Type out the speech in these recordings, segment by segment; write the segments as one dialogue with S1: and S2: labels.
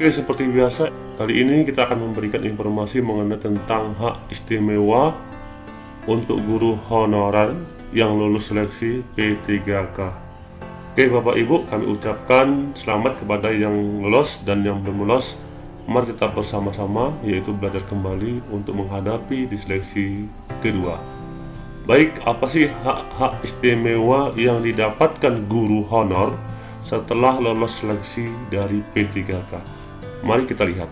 S1: Oke, seperti biasa, kali ini kita akan memberikan informasi mengenai tentang hak istimewa untuk guru honorer yang lulus seleksi P3K. Oke, Bapak Ibu, kami ucapkan selamat kepada yang lolos dan yang belum lolos. Mari tetap bersama-sama, yaitu belajar kembali untuk menghadapi di seleksi kedua. Baik, apa sih hak-hak istimewa yang didapatkan guru honor setelah lolos seleksi dari P3K? Mari kita lihat.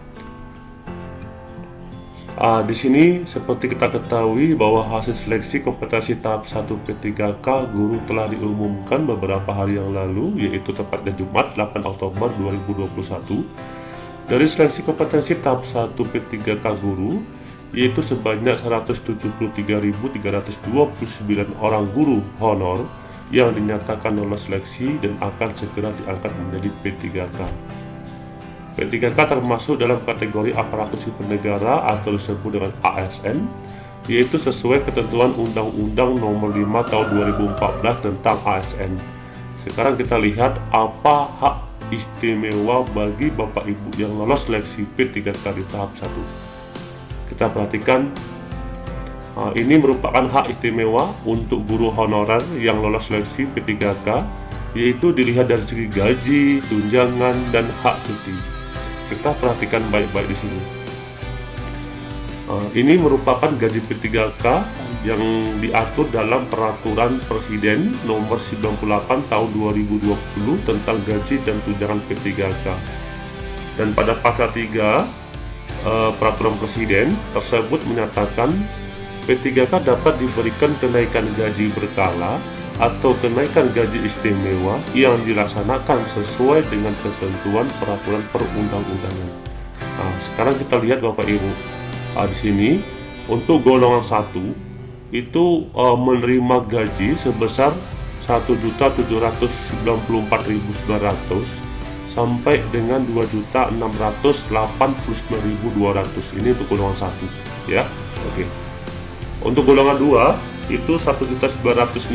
S1: Di sini seperti kita ketahui bahwa hasil seleksi kompetensi tahap 1 P3K guru telah diumumkan beberapa hari yang lalu, yaitu tepatnya Jumat 8 Oktober 2021. Dari seleksi kompetensi tahap 1 P3K guru, yaitu sebanyak 173.329 orang guru honor yang dinyatakan lolos seleksi dan akan segera diangkat menjadi P3K. P3K termasuk dalam kategori aparatur sipil negara atau disebut dengan ASN, yaitu sesuai ketentuan Undang-Undang Nomor 5 Tahun 2014 tentang ASN. Sekarang kita lihat apa hak istimewa bagi Bapak Ibu yang lolos seleksi P3K di tahap 1. Kita perhatikan, ini merupakan hak istimewa untuk guru honorer yang lolos seleksi P3K, yaitu dilihat dari segi gaji, tunjangan, dan hak cuti. Kita perhatikan baik-baik di sini. Ini merupakan gaji P3K yang diatur dalam Peraturan Presiden Nomor 98 Tahun 2020 tentang gaji dan tunjangan P3K. Dan pada pasal 3 Peraturan Presiden tersebut menyatakan P3K dapat diberikan kenaikan gaji berkala atau kenaikan gaji istimewa yang dilaksanakan sesuai dengan ketentuan peraturan perundang-undangan. Sekarang kita lihat Bapak Ibu, di sini untuk golongan 1 itu menerima gaji sebesar 1.794.900 sampai dengan 2.689.200. Ini untuk golongan 1 ya. Oke. Untuk golongan 2 itu 1.960.200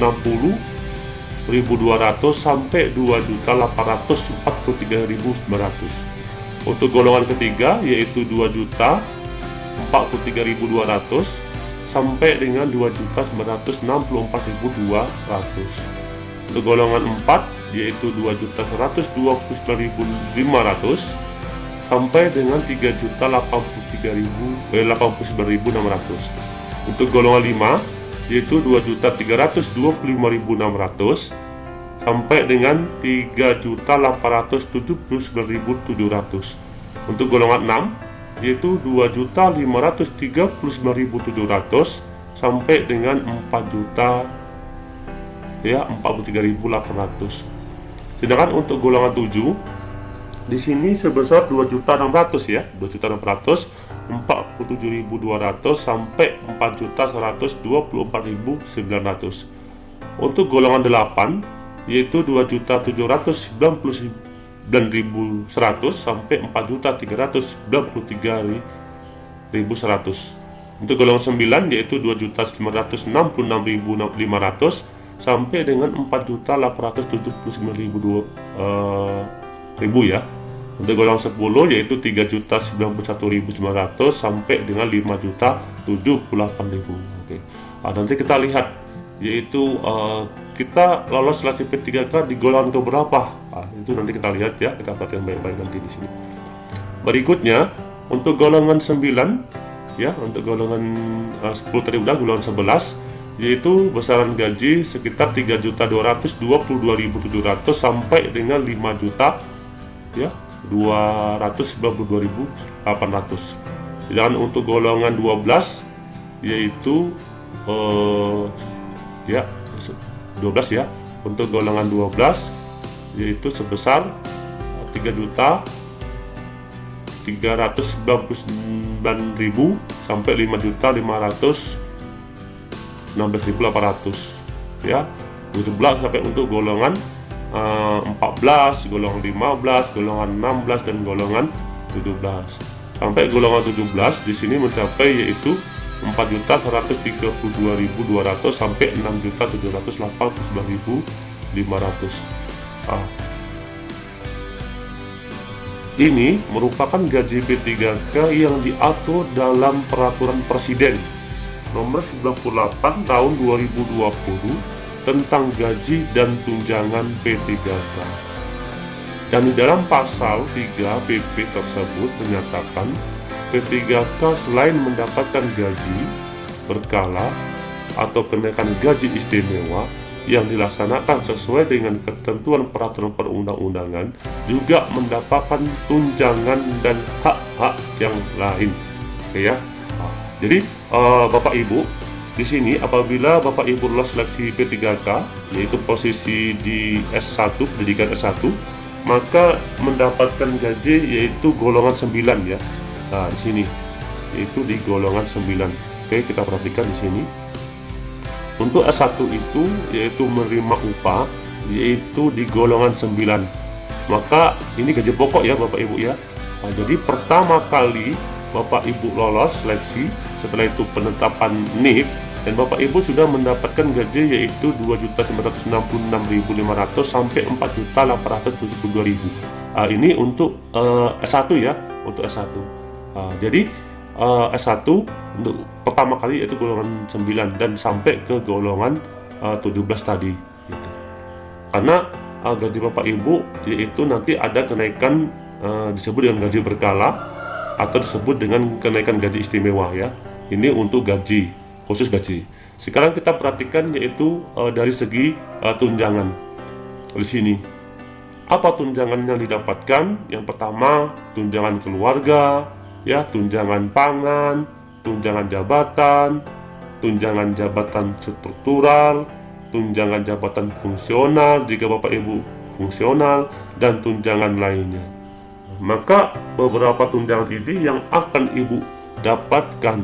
S1: sampai 2.843.900. Untuk golongan ketiga yaitu 2.043.200 sampai dengan 2.964.200. Untuk golongan 4 yaitu 2.129.500 sampai dengan 3.089.600. Untuk golongan 5 yaitu 2.325.600 sampai dengan 3.879.700. Untuk golongan 6 yaitu 2.539.700 sampai dengan 43.800. Sedangkan untuk golongan 7 di sini sebesar 2.600.000 ya, 2.600.000 47.200 sampai 4.124.900. Untuk golongan 8 yaitu 2.799.100 sampai 4.393.100. Untuk golongan 9 yaitu 2.966.500 sampai dengan 4.879.000 ya. Untuk golongan 10 yaitu 3.091.900 sampai dengan 5.078.000. Oke. Nanti kita lihat yaitu kita lolos seleksi P3K di golongan keberapa. Itu nanti kita lihat ya, kita perhatikan baik-baik nanti di sini. Berikutnya untuk golongan 9 ya, untuk golongan 10 tadi udah, golongan 11 yaitu besaran gaji sekitar 3.222.700 sampai dengan 5 juta ya 292.800. Sedangkan untuk golongan 12 yaitu 12 ya. Untuk golongan 12 yaitu sebesar 3.399.000 sampai 5.516.800 ya. Itu pula sampai untuk golongan 14, golongan 15, golongan 16 dan golongan 17. Sampai golongan 17 di sini mencapai yaitu 4.132.200 sampai 6.789.500. ini merupakan gaji P3K yang diatur dalam Peraturan Presiden Nomor 98 Tahun 2020 tentang gaji dan tunjangan P3K. Dan di dalam pasal 3 PP tersebut menyatakan P3K selain mendapatkan gaji berkala atau kenaikan gaji istimewa yang dilaksanakan sesuai dengan ketentuan peraturan perundang-undangan, juga mendapatkan tunjangan dan hak-hak yang lain. Oke ya. Jadi Bapak Ibu, di sini apabila Bapak Ibu lolos seleksi P3K, yaitu posisi di S1, pendidikan S1, maka mendapatkan gaji yaitu golongan 9 ya. Nah, di sini yaitu di golongan 9. Oke, kita perhatikan di sini. Untuk S1 itu yaitu menerima upah yaitu di golongan 9. Maka ini gaji pokok ya Bapak Ibu ya. Nah, jadi pertama kali Bapak Ibu lolos seleksi, setelah itu penetapan NIP, dan Bapak Ibu sudah mendapatkan gaji yaitu 2.966.500 sampai 4.872.000. Ini untuk S1 ya, untuk S1. Jadi S1 untuk pertama kali yaitu golongan 9 dan sampai ke golongan 17 tadi gitu. Karena gaji Bapak Ibu yaitu nanti ada kenaikan disebut dengan gaji berkala atau disebut dengan kenaikan gaji istimewa ya. Ini untuk gaji, khusus gaji. Sekarang kita perhatikan yaitu dari segi tunjangan. Di sini apa tunjangan yang didapatkan? Yang pertama tunjangan keluarga ya, tunjangan pangan, tunjangan jabatan struktural, tunjangan jabatan fungsional jika Bapak Ibu fungsional, dan tunjangan lainnya. Maka beberapa tunjangan ini yang akan Ibu dapatkan.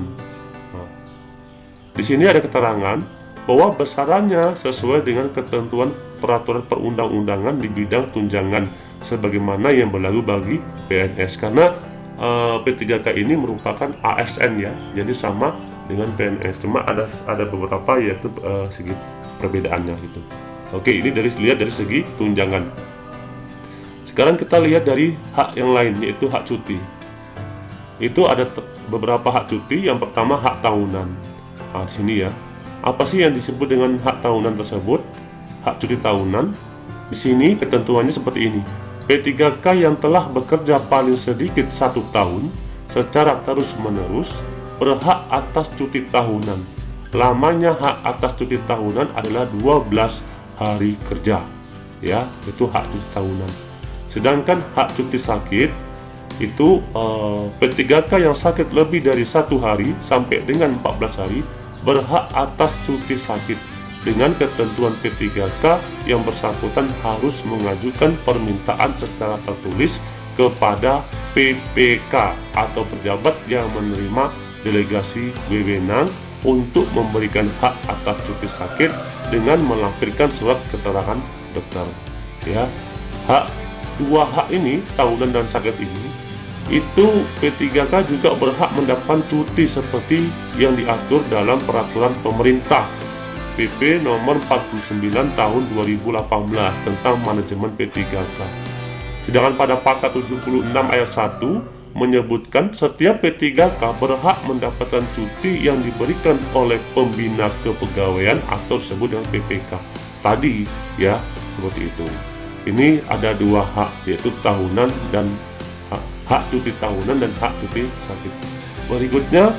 S1: Di sini ada keterangan bahwa besarannya sesuai dengan ketentuan peraturan perundang-undangan di bidang tunjangan sebagaimana yang berlaku bagi PNS, karena P3K ini merupakan ASN ya, jadi sama dengan PNS, cuma ada beberapa yaitu segi perbedaannya gitu. Oke, ini lihat dari segi tunjangan. Sekarang kita lihat dari hak yang lain, yaitu hak cuti. Itu ada beberapa hak cuti. Yang pertama hak tahunan. Di sini ya, apa sih yang disebut dengan hak tahunan tersebut? Hak cuti tahunan. Di sini ketentuannya seperti ini. P3K yang telah bekerja paling sedikit 1 tahun secara terus-menerus berhak atas cuti tahunan. Lamanya hak atas cuti tahunan adalah 12 hari kerja. Ya, itu hak cuti tahunan. Sedangkan hak cuti sakit itu P3K yang sakit lebih dari 1 hari sampai dengan 14 hari berhak atas cuti sakit. Dengan ketentuan P3K yang bersangkutan harus mengajukan permintaan secara tertulis kepada PPK atau pejabat yang menerima delegasi wewenang untuk memberikan hak atas cuti sakit dengan melampirkan surat keterangan dokter. Ya, dua hak ini, tahunan dan sakit ini, itu P3K juga berhak mendapatkan cuti seperti yang diatur dalam peraturan pemerintah PP nomor 49 tahun 2018 tentang manajemen P3K. Sedangkan pada pasal 76 ayat 1 menyebutkan setiap P3K berhak mendapatkan cuti yang diberikan oleh pembina kepegawaian atau disebut dengan PPK. Tadi ya, seperti itu. Ini ada dua hak, yaitu tahunan dan hak cuti tahunan dan hak cuti sakit. Berikutnya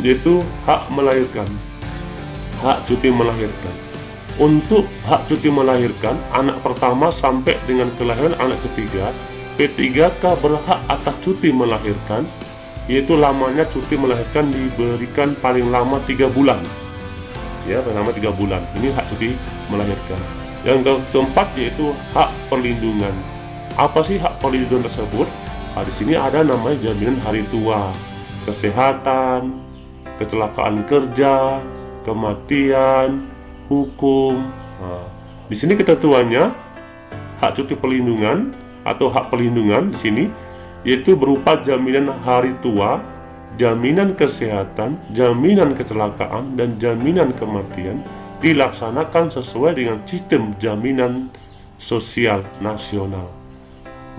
S1: yaitu hak melahirkan. Hak cuti melahirkan. Untuk hak cuti melahirkan anak pertama sampai dengan kelahiran anak ketiga, P3K berhak atas cuti melahirkan, yaitu lamanya cuti melahirkan diberikan paling lama 3 bulan. Ya, paling lama 3 bulan. Ini hak cuti melahirkan. Yang keempat yaitu hak perlindungan. Apa sih hak perlindungan tersebut? Di sini ada namanya jaminan hari tua, kesehatan, kecelakaan kerja, kematian, hukum. Di sini ketentuannya hak cuti perlindungan atau hak perlindungan di sini yaitu berupa jaminan hari tua, jaminan kesehatan, jaminan kecelakaan, dan jaminan kematian dilaksanakan sesuai dengan sistem jaminan sosial nasional.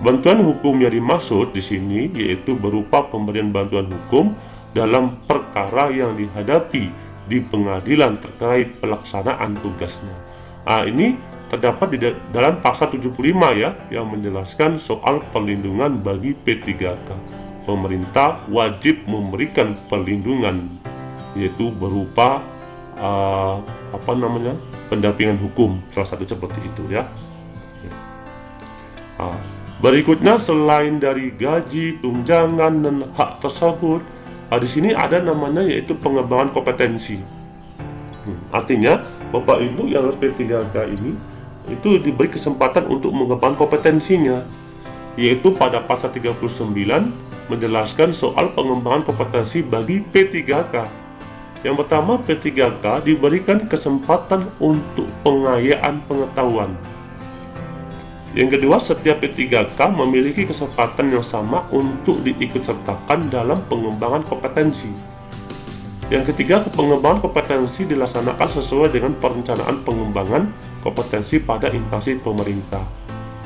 S1: Bantuan hukum yang dimaksud di sini yaitu berupa pemberian bantuan hukum dalam perkara yang dihadapi di pengadilan terkait pelaksanaan tugasnya. Ini terdapat di dalam pasal 75 ya, yang menjelaskan soal perlindungan bagi P3K. Pemerintah wajib memberikan perlindungan yaitu berupa pendampingan hukum, salah satu seperti itu ya. Berikutnya, selain dari gaji, tunjangan, dan hak tersebut, di sini ada namanya yaitu pengembangan kompetensi. Artinya, Bapak Ibu yang lulus P3K ini itu diberi kesempatan untuk mengembangkan kompetensinya, yaitu pada pasal 39 menjelaskan soal pengembangan kompetensi bagi P3K. Yang pertama, P3K diberikan kesempatan untuk pengayaan pengetahuan. Yang kedua, setiap P3K memiliki kesempatan yang sama untuk diikutsertakan dalam pengembangan kompetensi. Yang ketiga, pengembangan kompetensi dilaksanakan sesuai dengan perencanaan pengembangan kompetensi pada instansi pemerintah.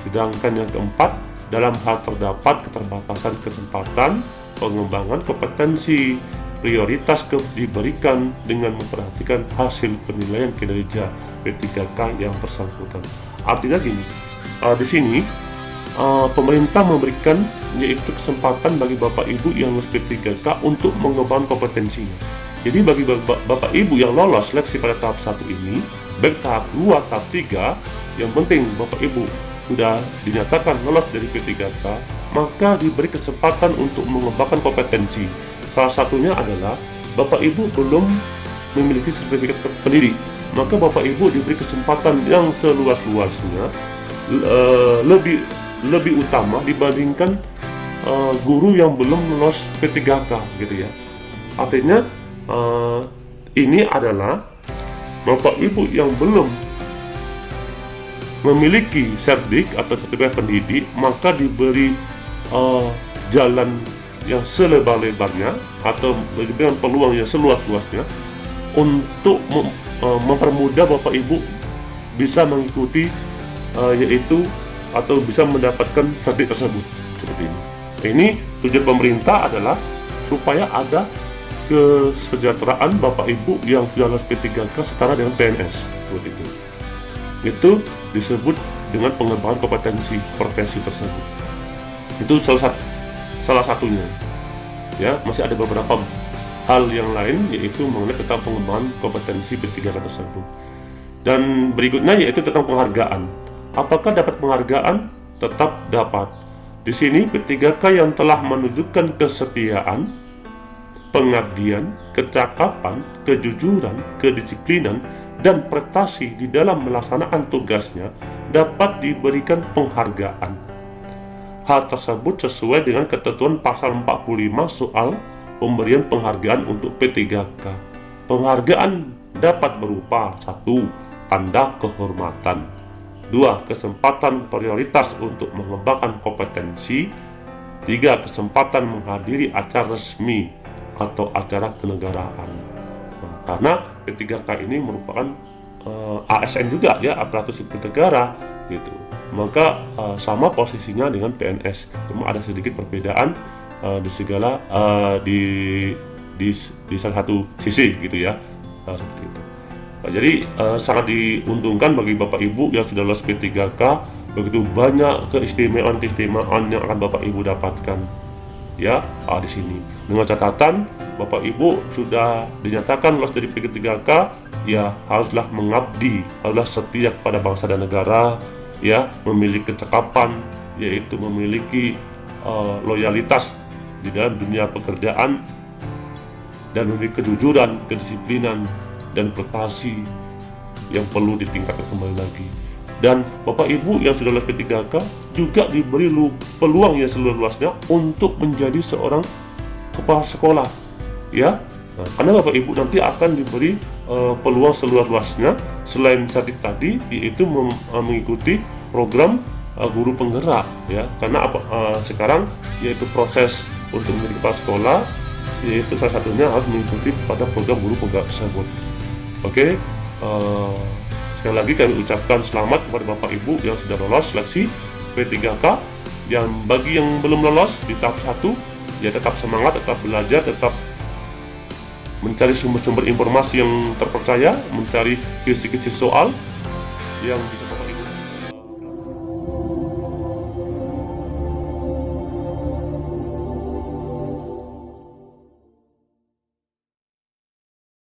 S1: Sedangkan yang keempat, dalam hal terdapat keterbatasan kesempatan pengembangan kompetensi, prioritas diberikan dengan memperhatikan hasil penilaian kinerja P3K yang bersangkutan. Artinya gini, di sini pemerintah memberikan yaitu kesempatan bagi Bapak Ibu yang lulus P3K untuk mengembangkan kompetensinya. Jadi bagi Bapak Ibu yang lolos seleksi pada tahap 1 ini, baik tahap 2, tahap 3, yang penting Bapak Ibu sudah dinyatakan lolos dari P3K, maka diberi kesempatan untuk mengembangkan kompetensi. Salah satunya adalah Bapak Ibu belum memiliki sertifikat pendidik, maka Bapak Ibu diberi kesempatan yang seluas-luasnya lebih utama dibandingkan guru yang belum lolos P3K gitu ya. Artinya ini adalah Bapak Ibu yang belum memiliki serdik atau sertifikat pendidik, maka diberi jalan yang selebar-lebarnya atau diberikan peluang yang seluas-luasnya untuk mempermudah Bapak Ibu bisa mengikuti yaitu atau bisa mendapatkan sertifikat tersebut seperti ini. Ini tujuan pemerintah adalah supaya ada kesejahteraan Bapak Ibu yang sudah lulus P3K setara dengan PNS seperti itu. Itu disebut dengan pengembangan kompetensi profesi tersebut. Itu salah satunya. Ya, masih ada beberapa hal yang lain yaitu mengenai tentang pengembangan kompetensi P3K tersebut. Dan berikutnya yaitu tentang penghargaan. Apakah dapat penghargaan? Tetap dapat. Di sini P3K yang telah menunjukkan kesetiaan, pengabdian, kecakapan, kejujuran, kedisiplinan, dan prestasi di dalam melaksanakan tugasnya dapat diberikan penghargaan. Hal tersebut sesuai dengan ketentuan pasal 45 soal pemberian penghargaan untuk P3K. Penghargaan dapat berupa 1. Tanda kehormatan, 2. Kesempatan prioritas untuk mengembangkan kompetensi, 3. Kesempatan menghadiri acara resmi atau acara kenegaraan. Karena P3K ini merupakan ASN juga ya, aparatur sipil negara gitu. Maka sama posisinya dengan PNS, cuma ada sedikit perbedaan di salah satu sisi gitu ya, seperti itu. Jadi sangat diuntungkan bagi Bapak Ibu yang sudah lulus P3K, begitu banyak keistimewaan yang akan Bapak Ibu dapatkan ya di sini. Dengan catatan Bapak Ibu sudah dinyatakan lolos dari P3K, ya haruslah mengabdi, haruslah setia kepada bangsa dan negara, ya memiliki kecakapan, yaitu memiliki loyalitas di dalam dunia pekerjaan, dan memiliki kejujuran, kedisiplinan, dan prestasi yang perlu ditingkatkan kembali lagi. Dan Bapak Ibu yang sudah lulus P3K juga diberi peluang yang seluas-luasnya untuk menjadi seorang kepala sekolah ya. Karena Bapak Ibu nanti akan diberi peluang seluas-luasnya selain tadi yaitu mengikuti program guru penggerak ya. Karena sekarang yaitu proses untuk menjadi kepala sekolah, yaitu salah satunya harus mengikuti pada program guru penggerak tersebut. Oke, sekali lagi kami ucapkan selamat kepada Bapak Ibu yang sudah lolos seleksi P3K Yang bagi yang belum lolos di tahap 1, ya tetap semangat, tetap belajar, tetap mencari sumber-sumber informasi yang terpercaya, mencari kisi-kisi soal yang bisa